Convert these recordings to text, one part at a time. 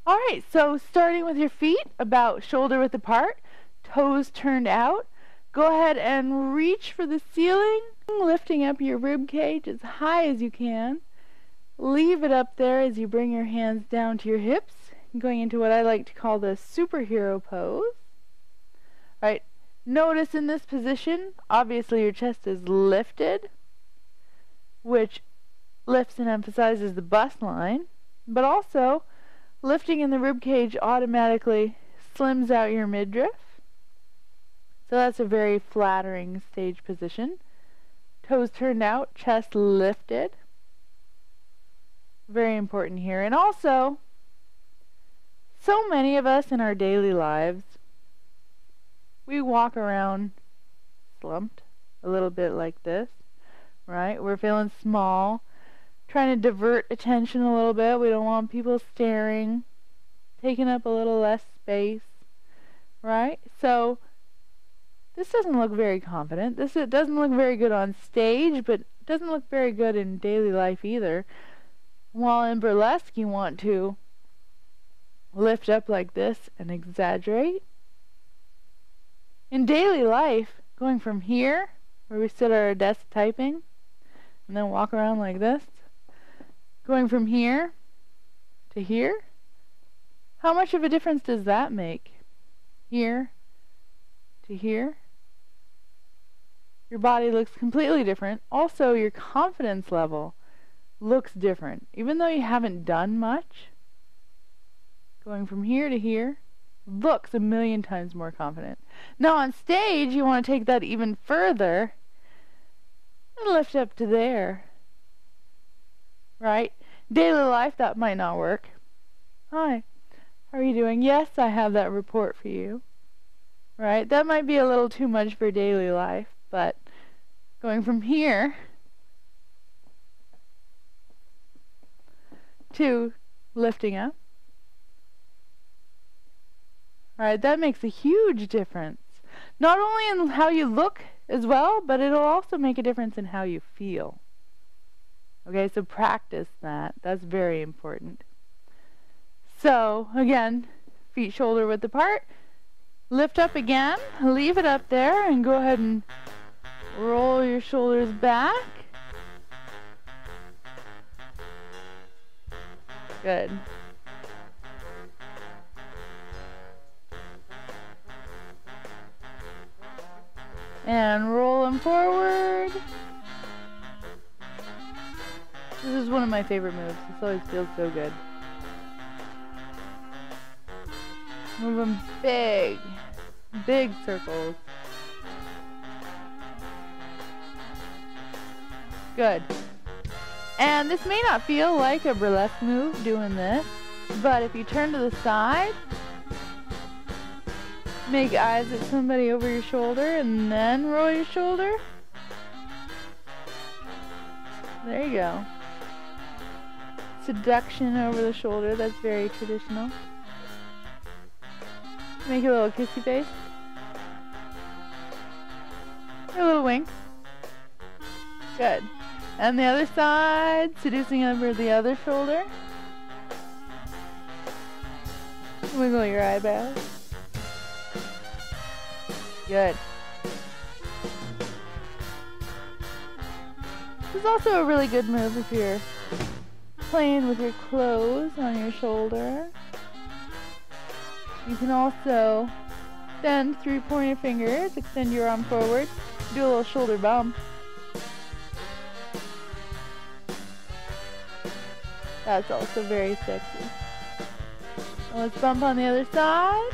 Alright, so starting with your feet, about shoulder width apart, toes turned out. Go ahead and reach for the ceiling, lifting up your rib cage as high as you can. Leave it up there as you bring your hands down to your hips, going into what I like to call the superhero pose. Alright, notice in this position, obviously your chest is lifted, which lifts and emphasizes the bust line, but also lifting in the rib cage automatically slims out your midriff. So that's a very flattering stage position. Toes turned out, chest lifted. Very important here. And also, so many of us in our daily lives, we walk around slumped, a little bit like this, right? We're feeling small, trying to divert attention a little bit. We don't want people staring, taking up a little less space, right? So this doesn't look very confident. It doesn't look very good on stage, but it doesn't look very good in daily life either. While in burlesque, you want to lift up like this and exaggerate. In daily life, going from here, where we sit at our desk typing, and then walk around like this, going from here to here, how much of a difference does that make? Here to here. Your body looks completely different. Also, your confidence level looks different. Even though you haven't done much, going from here to here looks a million times more confident. Now on stage, you want to take that even further and lift up to there. Right? Daily life, that might not work. Hi, how are you doing? Yes, I have that report for you. Right? That might be a little too much for daily life, but going from here to lifting up, right, that makes a huge difference. Not only in how you look as well, but it'll also make a difference in how you feel. Okay, so practice that. That's very important. So, again, feet shoulder width apart. Lift up again, leave it up there, and go ahead and roll your shoulders back. Good. And roll them forward. This is one of my favorite moves. This always feels so good. Move them big. Big circles. Good. And this may not feel like a burlesque move doing this, but if you turn to the side, make eyes at somebody over your shoulder, and then roll your shoulder. There you go. Seduction over the shoulder, that's very traditional. Make a little kissy face. A little wink. Good. And the other side, seducing over the other shoulder. Wiggle your eyebrows. Good. This is also a really good move if you're playing with your clothes on your shoulder. You can also extend through pointer fingers, extend your arm forward, do a little shoulder bump. That's also very sexy. And let's bump on the other side.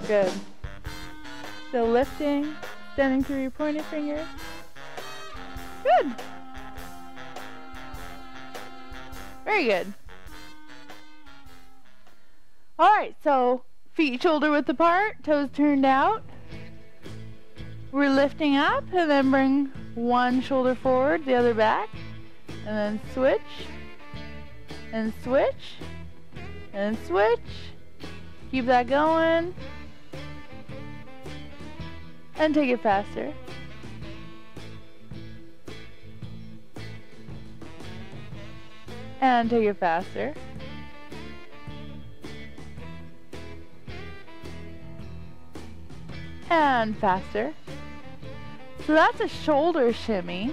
Good. So lifting, extending through your pointer finger. Good. Very good. Alright, so feet shoulder width apart, toes turned out. We're lifting up and then bring one shoulder forward, the other back, and then switch, and switch, and switch. Keep that going. And take it faster. And take it faster. And faster. So that's a shoulder shimmy.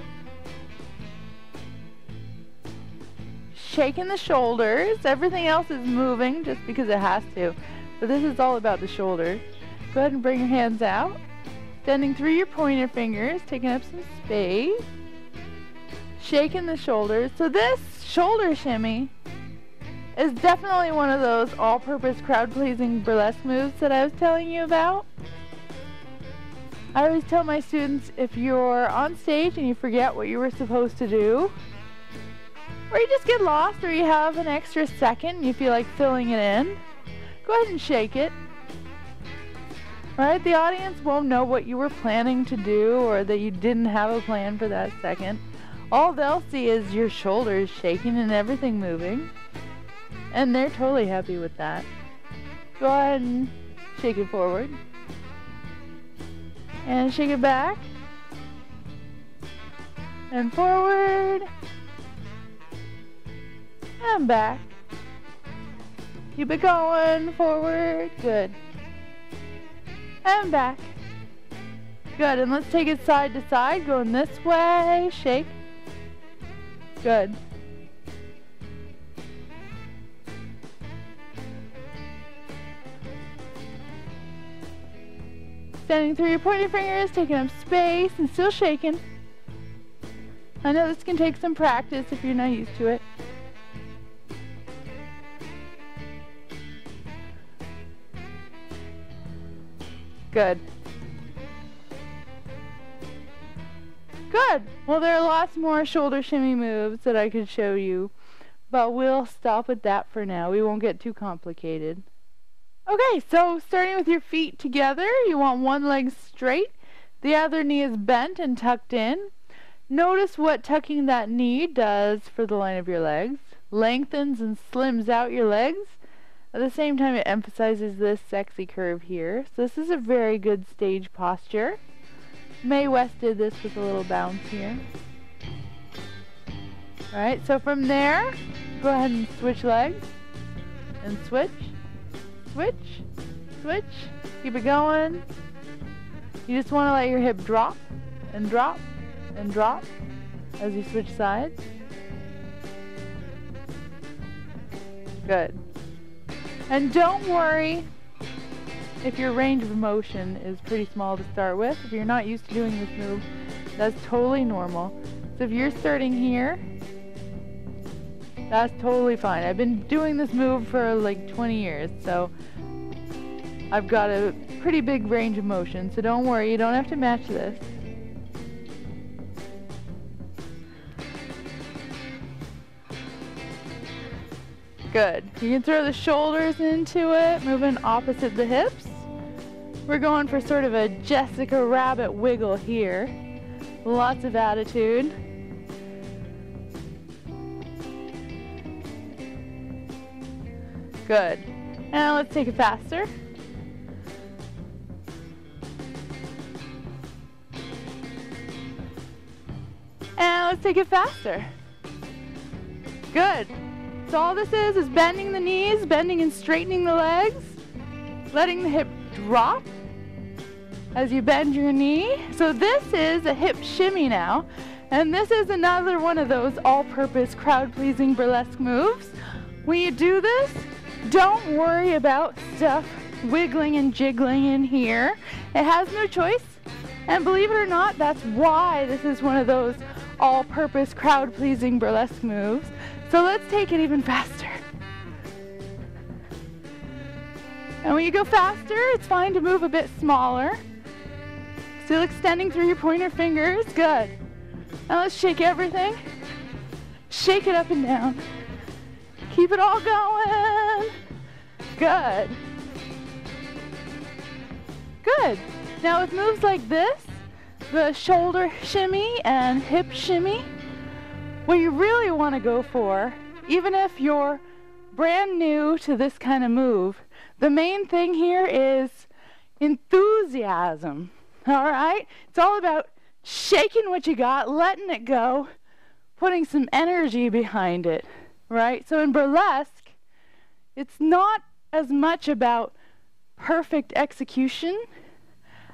Shaking the shoulders. Everything else is moving just because it has to. But this is all about the shoulders. Go ahead and bring your hands out. Extending through your pointer fingers, taking up some space. Shaking the shoulders. So this shoulder shimmy is definitely one of those all-purpose crowd-pleasing burlesque moves that I was telling you about. I always tell my students, if you're on stage and you forget what you were supposed to do, or you just get lost, or you have an extra second and you feel like filling it in, go ahead and shake it. Right? The audience won't know what you were planning to do or that you didn't have a plan for that second. All they'll see is your shoulders shaking and everything moving. And they're totally happy with that. Go ahead and shake it forward. And shake it back. And forward. And back. Keep it going. Forward. Good. And back. Good. And let's take it side to side. Going this way. Shake. Good. Standing through your pointer fingers, taking up space, and still shaking. I know this can take some practice if you're not used to it. Good. Good. Well, there are lots more shoulder shimmy moves that I could show you, but we'll stop with that for now. We won't get too complicated. Okay, so starting with your feet together, you want one leg straight, the other knee is bent and tucked in. Notice what tucking that knee does for the line of your legs. Lengthens and slims out your legs. At the same time, it emphasizes this sexy curve here. So this is a very good stage posture. Mae West did this with a little bounce here. Alright, so from there, go ahead and switch legs. And switch. Switch, switch, keep it going. You just want to let your hip drop and drop and drop as you switch sides. Good. And don't worry if your range of motion is pretty small to start with. If you're not used to doing this move, that's totally normal. So if you're starting here, that's totally fine. I've been doing this move for like 20 years, so I've got a pretty big range of motion, so don't worry, you don't have to match this. Good. You can throw the shoulders into it, moving opposite the hips. We're going for sort of a Jessica Rabbit wiggle here. Lots of attitude. Good. Now let's take it faster. And let's take it faster. Good. So all this is bending the knees, bending and straightening the legs, letting the hip drop as you bend your knee. So this is a hip shimmy now. And this is another one of those all-purpose crowd-pleasing burlesque moves. When you do this, don't worry about stuff wiggling and jiggling in here. It has no choice. And believe it or not, that's why this is one of those all-purpose crowd-pleasing burlesque moves. So let's take it even faster. And when you go faster, it's fine to move a bit smaller. Still extending through your pointer fingers. Good. Now let's shake everything. Shake it up and down. Keep it all going. Good. Good. Now with moves like this, the shoulder shimmy and hip shimmy, what you really want to go for, even if you're brand new to this kind of move, the main thing here is enthusiasm. All right? It's all about shaking what you got, letting it go, putting some energy behind it. right? So in burlesque, it's not as much about perfect execution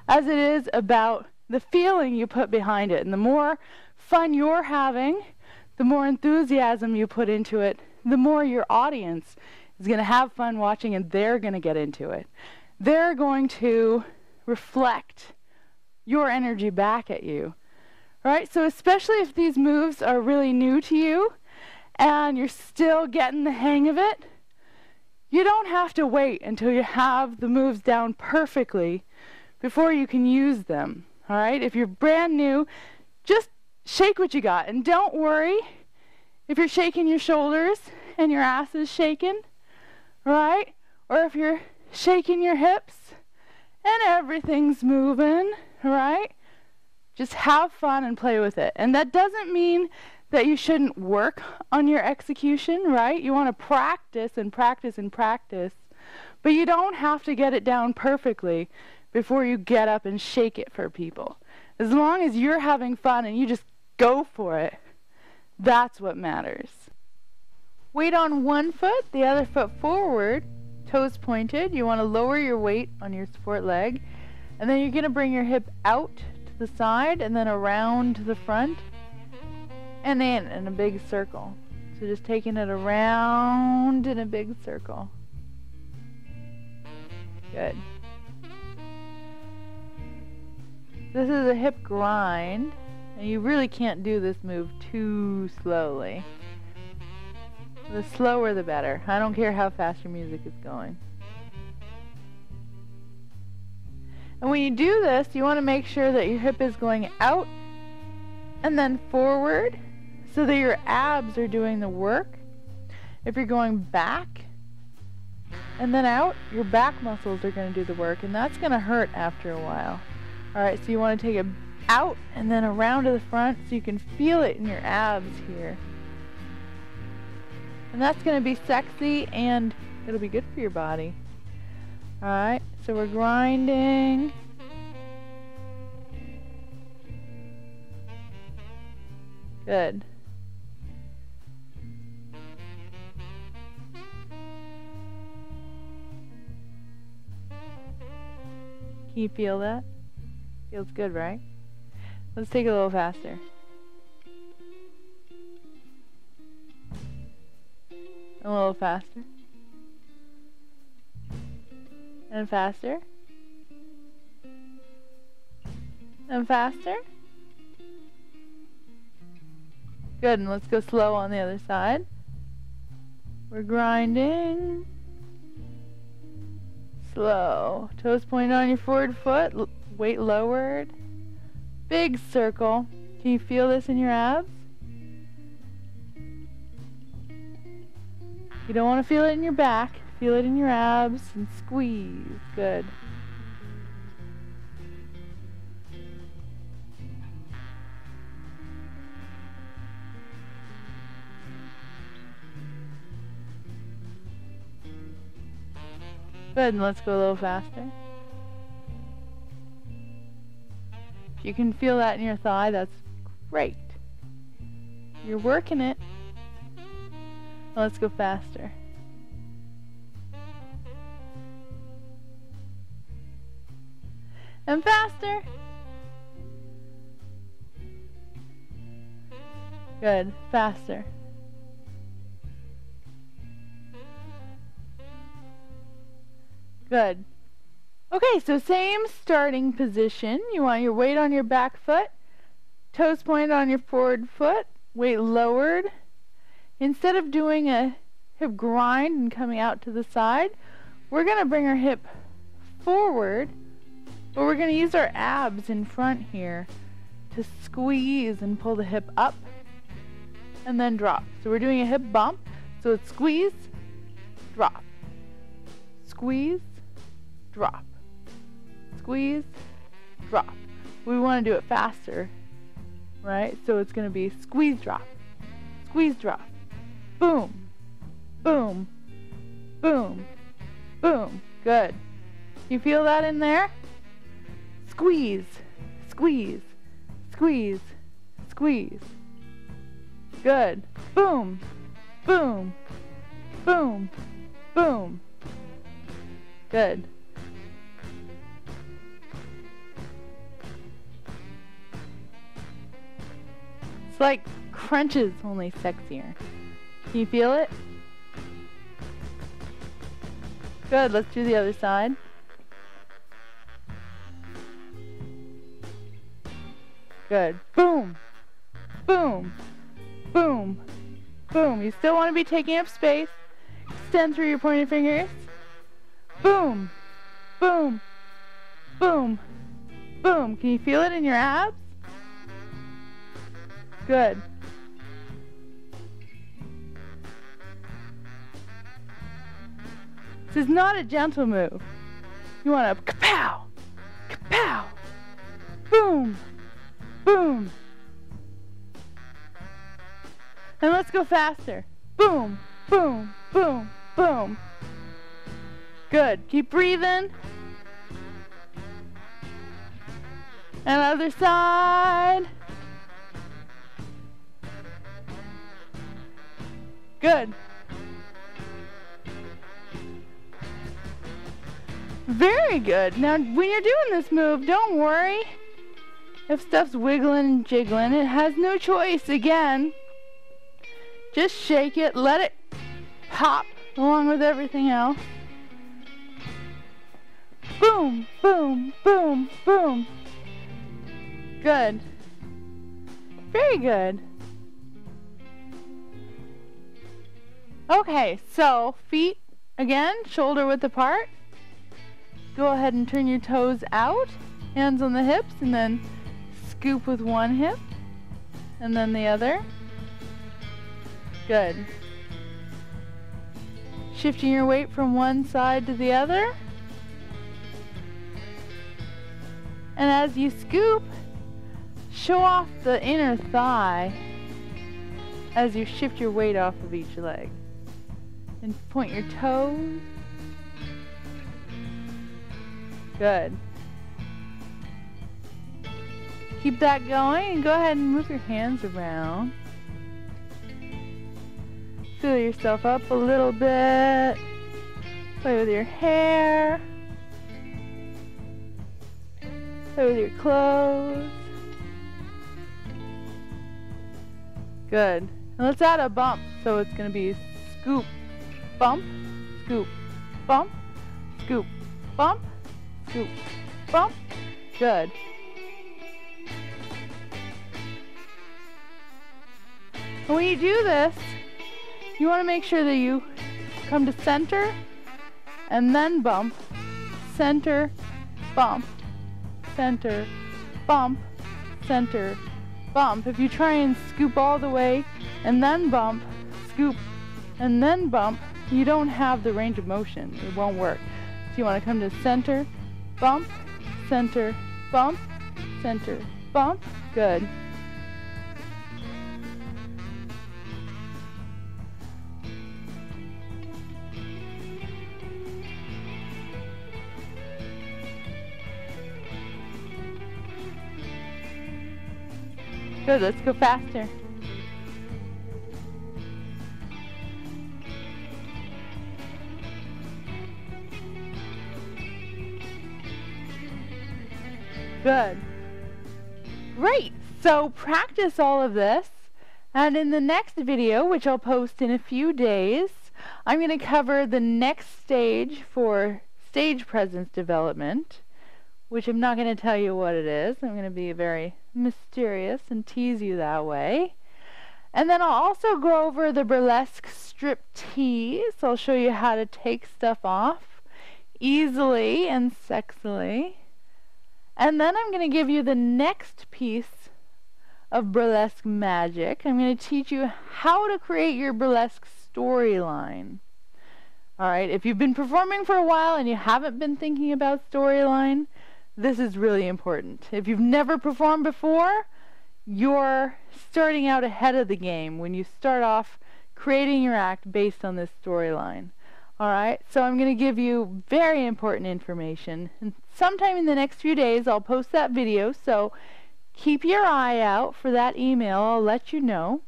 as it is about the feeling you put behind it. And the more fun you're having, the more enthusiasm you put into it, the more your audience is going to have fun watching, and they're going to get into it. They're going to reflect your energy back at you, right? So especially if these moves are really new to you and you're still getting the hang of it, you don't have to wait until you have the moves down perfectly before you can use them, all right? If you're brand new, just shake what you got, and don't worry if you're shaking your shoulders and your ass is shaking, right? Or if you're shaking your hips and everything's moving, right? Just have fun and play with it. And that doesn't mean that you shouldn't work on your execution, right? You want to practice and practice and practice, but you don't have to get it down perfectly before you get up and shake it for people. As long as you're having fun and you just go for it, that's what matters. Weight on one foot, the other foot forward, toes pointed. You want to lower your weight on your support leg, and then you're going to bring your hip out to the side and then around to the front and in a big circle. So just taking it around in a big circle. Good. This is a hip grind, and you really can't do this move too slowly. The slower the better. I don't care how fast your music is going. And when you do this, you want to make sure that your hip is going out and then forward so that your abs are doing the work. If you're going back and then out, your back muscles are going to do the work, and that's going to hurt after a while. Alright, so you want to take it out and then around to the front so you can feel it in your abs here. And that's going to be sexy, and it'll be good for your body. Alright, so we're grinding. Good. Can you feel that? Feels good, right? Let's take it a little faster. A little faster. And faster. And faster. Good, and let's go slow on the other side. We're grinding. Slow. Toes pointed on your forward foot. Weight lowered. Big circle. Can you feel this in your abs? You don't want to feel it in your back. Feel it in your abs and squeeze. Good. Good, and let's go a little faster. If you can feel that in your thigh, that's great. You're working it. Let's go faster. And faster. Good, faster. Good. Okay, so same starting position. You want your weight on your back foot, toes pointed on your forward foot, weight lowered. Instead of doing a hip grind and coming out to the side, we're going to bring our hip forward, but we're going to use our abs in front here to squeeze and pull the hip up and then drop. So we're doing a hip bump, so it's squeeze, drop, squeeze, drop, squeeze, drop. We want to do it faster, right? So it's going to be squeeze, drop, boom, boom, boom, boom. Good. You feel that in there? Squeeze, squeeze, squeeze, squeeze. Good. Boom, boom, boom, boom. Good. It's like crunches, only sexier. Can you feel it? Good, let's do the other side. Good. Boom, boom, boom, boom. You still want to be taking up space. Extend through your pointed fingers. Boom, boom, boom, boom. Can you feel it in your abs? Good. This is not a gentle move. You want to kapow, kapow, boom, boom. And let's go faster. Boom, boom, boom, boom. Good. Keep breathing. And other side. Good. Very good. Now, when you're doing this move, don't worry if stuff's wiggling and jiggling. It has no choice. Again, just shake it. Let it pop along with everything else. Boom, boom, boom, boom. Good. Very good. Okay, so feet again, shoulder width apart. Go ahead and turn your toes out, hands on the hips, and then scoop with one hip and then the other. Good. Shifting your weight from one side to the other. And as you scoop, show off the inner thigh as you shift your weight off of each leg. And point your toes. Good. Keep that going and go ahead and move your hands around. Fill yourself up a little bit. Play with your hair. Play with your clothes. Good. And let's add a bump. So it's going to be scoop, bump, scoop, bump, scoop, bump, scoop, bump. Good. And when you do this, you want to make sure that you come to center and then bump, center, bump, center, bump, center, bump. If you try and scoop all the way and then bump, scoop, and then bump, you don't have the range of motion. It won't work. So you want to come to center, bump, center, bump, center, bump. Good. Good, let's go faster. Good. Great. So practice all of this. And in the next video, which I'll post in a few days, I'm going to cover the next stage for stage presence development, which I'm not going to tell you what it is. I'm going to be very mysterious and tease you that way. And then I'll also go over the burlesque strip tease. I'll show you how to take stuff off easily and sexily. And then I'm going to give you the next piece of burlesque magic. I'm going to teach you how to create your burlesque storyline. Alright, if you've been performing for a while and you haven't been thinking about storyline, this is really important. If you've never performed before, you're starting out ahead of the game when you start off creating your act based on this storyline. Alright, so I'm going to give you very important information. And sometime in the next few days I'll post that video, so keep your eye out for that email. I'll let you know.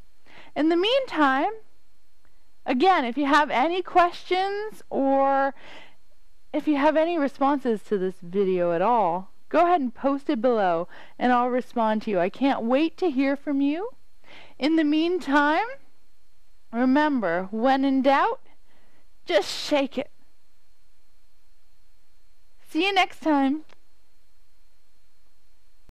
In the meantime, Again, if you have any questions or if you have any responses to this video at all, go ahead and post it below and I'll respond to you. I can't wait to hear from you. In the meantime, remember, when in doubt, just shake it. See you next time.